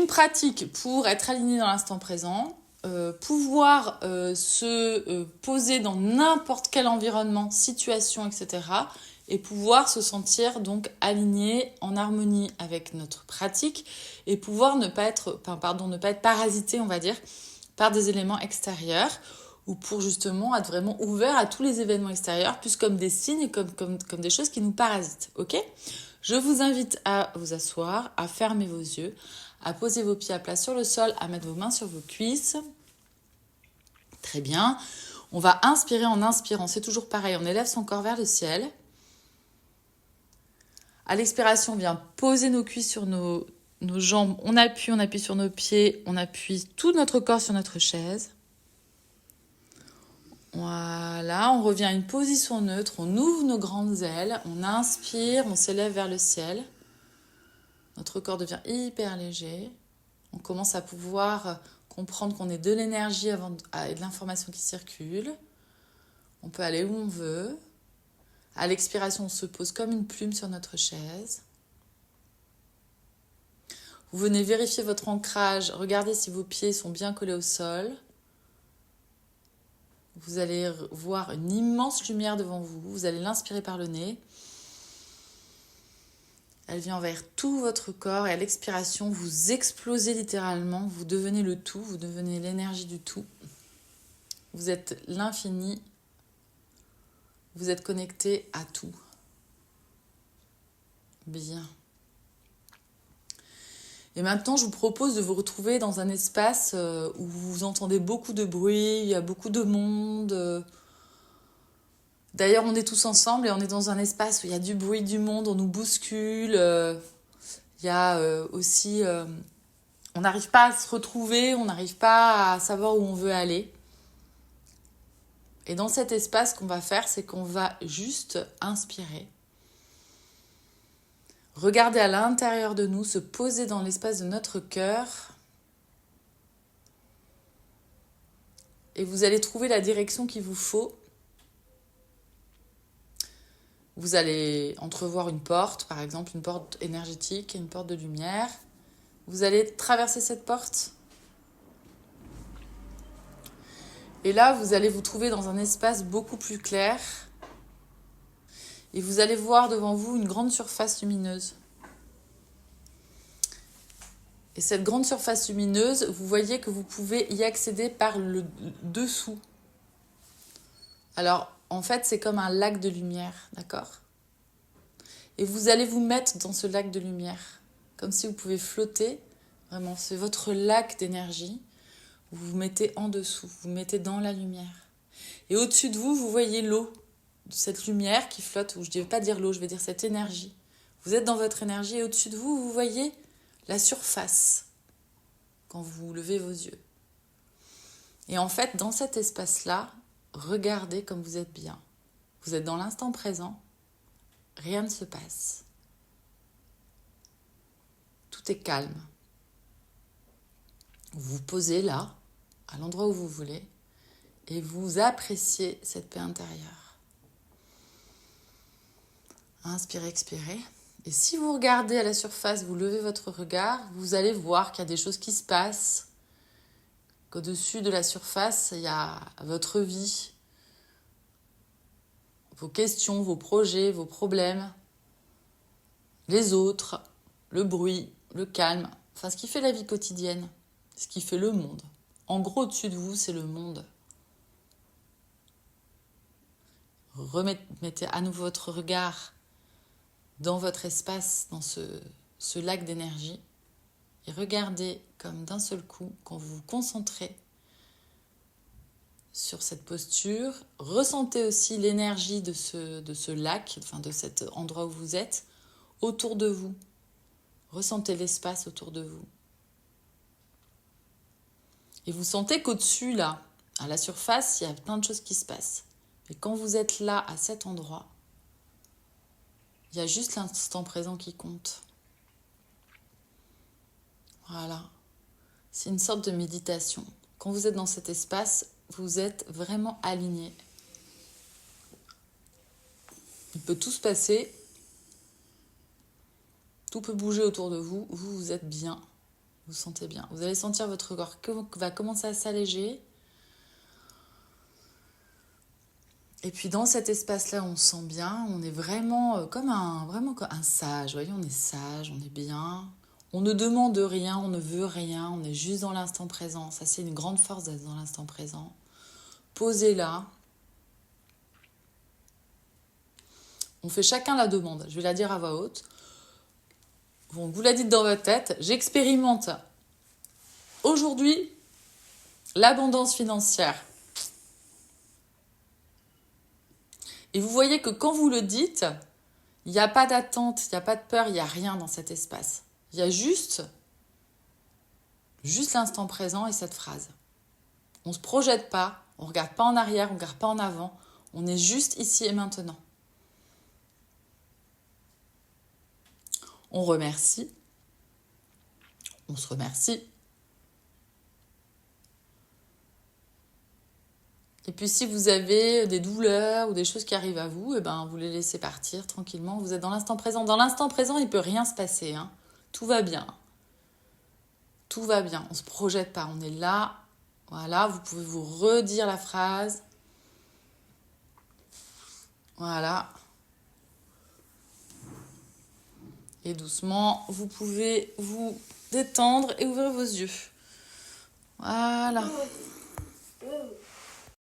une pratique pour être aligné dans l'instant présent, pouvoir se poser dans n'importe quel environnement, situation, etc. Et pouvoir se sentir donc aligné, en harmonie avec notre pratique et pouvoir ne pas être parasité, on va dire, par des éléments extérieurs ou pour justement être vraiment ouvert à tous les événements extérieurs, plus comme des signes, comme des choses qui nous parasitent, ok ? Je vous invite à vous asseoir, à fermer vos yeux, à poser vos pieds à plat sur le sol, à mettre vos mains sur vos cuisses. Très bien. On va inspirer en inspirant, c'est toujours pareil, on élève son corps vers le ciel. À l'expiration, on vient poser nos cuisses sur nos jambes, on appuie sur nos pieds, on appuie tout notre corps sur notre chaise. Voilà, on revient à une position neutre, on ouvre nos grandes ailes, on inspire, on s'élève vers le ciel. Notre corps devient hyper léger. On commence à pouvoir comprendre qu'on est de l'énergie et de l'information qui circule. On peut aller où on veut. À l'expiration, on se pose comme une plume sur notre chaise. Vous venez vérifier votre ancrage, regardez si vos pieds sont bien collés au sol. Vous allez voir une immense lumière devant vous. Vous allez l'inspirer par le nez. Elle vient envers tout votre corps et à l'expiration, vous explosez littéralement. Vous devenez le tout, vous devenez l'énergie du tout. Vous êtes l'infini. Vous êtes connecté à tout. Bien. Et maintenant, je vous propose de vous retrouver dans un espace où vous entendez beaucoup de bruit, il y a beaucoup de monde. D'ailleurs, on est tous ensemble et on est dans un espace où il y a du bruit, du monde, on nous bouscule. Il y a aussi... on n'arrive pas à se retrouver, on n'arrive pas à savoir où on veut aller. Et dans cet espace, ce qu'on va faire, c'est qu'on va juste inspirer. Regarder à l'intérieur de nous, se poser dans l'espace de notre cœur. Et vous allez trouver la direction qu'il vous faut. Vous allez entrevoir une porte, par exemple, une porte énergétique, une porte de lumière. Vous allez traverser cette porte. Et là, vous allez vous trouver dans un espace beaucoup plus clair. Et vous allez voir devant vous une grande surface lumineuse. Et cette grande surface lumineuse, vous voyez que vous pouvez y accéder par le dessous. Alors, en fait, c'est comme un lac de lumière, d'accord ? Et vous allez vous mettre dans ce lac de lumière, comme si vous pouvez flotter. Vraiment, c'est votre lac d'énergie. Vous vous mettez en dessous, vous vous mettez dans la lumière. Et au-dessus de vous, vous voyez l'eau, cette lumière qui flotte, ou je ne vais pas dire l'eau, je vais dire cette énergie. Vous êtes dans votre énergie et au-dessus de vous, vous voyez la surface quand vous levez vos yeux. Et en fait, dans cet espace-là, regardez comme vous êtes bien. Vous êtes dans l'instant présent, rien ne se passe. Tout est calme. Vous vous posez là, à l'endroit où vous voulez, et vous appréciez cette paix intérieure. Inspirez, expirez. Et si vous regardez à la surface, vous levez votre regard, vous allez voir qu'il y a des choses qui se passent, qu'au-dessus de la surface, il y a votre vie, vos questions, vos projets, vos problèmes, les autres, le bruit, le calme, enfin ce qui fait la vie quotidienne, ce qui fait le monde. En gros, au-dessus de vous, c'est le monde. Remettez à nouveau votre regard dans votre espace, dans ce lac d'énergie, et regardez comme d'un seul coup, quand vous vous concentrez sur cette posture, ressentez aussi l'énergie de ce lac, enfin de cet endroit où vous êtes, autour de vous. Ressentez l'espace autour de vous. Et vous sentez qu'au-dessus, là, à la surface, il y a plein de choses qui se passent. Mais quand vous êtes là, à cet endroit, il y a juste l'instant présent qui compte. Voilà. C'est une sorte de méditation. Quand vous êtes dans cet espace, vous êtes vraiment aligné. Il peut tout se passer. Tout peut bouger autour de vous. Vous êtes bien. Vous sentez bien. Vous allez sentir votre corps qui va commencer à s'alléger. Et puis dans cet espace-là, on se sent bien. On est vraiment comme un sage. Vous voyez, on est sage, on est bien. On ne demande rien, on ne veut rien. On est juste dans l'instant présent. Ça, c'est une grande force d'être dans l'instant présent. Posez là. On fait chacun la demande. Je vais la dire à voix haute. Bon, vous la dites dans votre tête. J'expérimente aujourd'hui l'abondance financière. Et vous voyez que quand vous le dites, il n'y a pas d'attente, il n'y a pas de peur, il n'y a rien dans cet espace. Il y a juste l'instant présent et cette phrase. On ne se projette pas, on ne regarde pas en arrière, on ne regarde pas en avant. On est juste ici et maintenant. On remercie. On se remercie. Et puis si vous avez des douleurs ou des choses qui arrivent à vous, vous les laissez partir tranquillement. Vous êtes dans l'instant présent. Dans l'instant présent, il ne peut rien se passer. Hein. Tout va bien. Tout va bien. On ne se projette pas. On est là. Voilà, vous pouvez vous redire la phrase. Voilà. Et doucement, vous pouvez vous détendre et ouvrir vos yeux. Voilà.